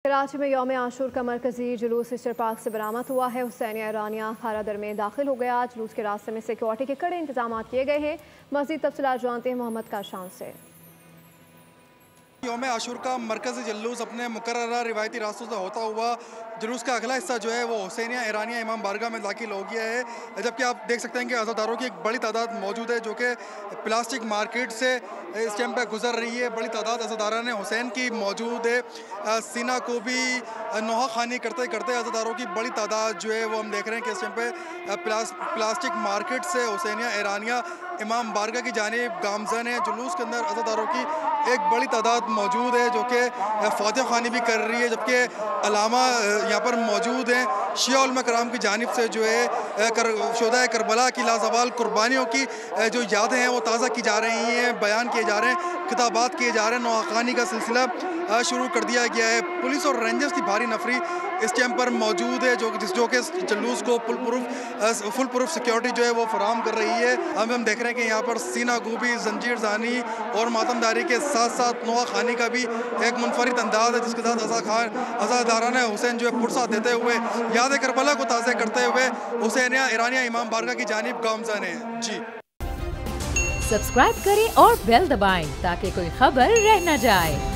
कराची में यौम आशूर का मरकजी जुलूस ईस्टर पार्क से बरामद हुआ है। हुसैनिया ईरानिया खारादर में दाखिल हो गया। जुलूस के रास्ते में सिक्योरिटी के कड़े इंतजाम किए गए हैं। मज़ीद तफसीलात जानते हैं मोहम्मद काशान से। यौम आशूर का मरकज़ी जुलूस अपने मुकर्ररा रिवायती रास्तों से होता हुआ जुलूस का अगला हिस्सा जो है वो हुसैनिया ईरानिया इमाम बारगाह में दाखिल हो गया है। जबकि आप देख सकते हैं कि अज़ादारों की एक बड़ी तादाद मौजूद है जो कि प्लास्टिक मार्केट से इस टाइम पर गुजर रही है। बड़ी तादाद अज़ादारा ने हुसैन की मौजूद है। सीना को भी नोहा खानी करते करते अज़ादारों की बड़ी तादाद जो है वो हम देख रहे हैं कि इस टाइम पर प्लास्टिक मार्केट से हुसैनिया ईरानिया इमाम बारगाह की जानिब गामज़न है। जुलूस के अंदर अज़ादारों की एक बड़ी तादाद मौजूद है जो कि फातिहा खानी भी कर रही है। जबकि अलामा यहाँ पर मौजूद हैं। शिया उलमा कराम की जानिब से जो है शुहदाए करबला की लाज़वाल कुर्बानियों की जो यादें हैं वो ताज़ा की जा रही हैं, बयान किए जा रहे हैं, खिताबात किए जा रहे हैं। नोआखानी का सिलसिला शुरू कर दिया गया है। पुलिस और रेंजर्स की भारी नफरी इस टाइम पर मौजूद है जो कि जुलूस को फुल प्रूफ सिक्योरिटी जो है वो फराहम कर रही है। हम देख रहे हैं कि यहाँ पर सीना गोभी, जंजीर जानी और मातमदारी के साथ साथ नोआ खानी का भी एक मुनफरिद अंदाज है जिसके साथ अज़ादाराना हुसैन जो है फुर्सत देते हुए याद करबला को ताज़ा करते हुए हुसैनिया ईरानिया इमाम बारगाह की जानिब गामज़न है। जी सब्सक्राइब करें और बेल दबाएं ताकि कोई खबर रह न जाए।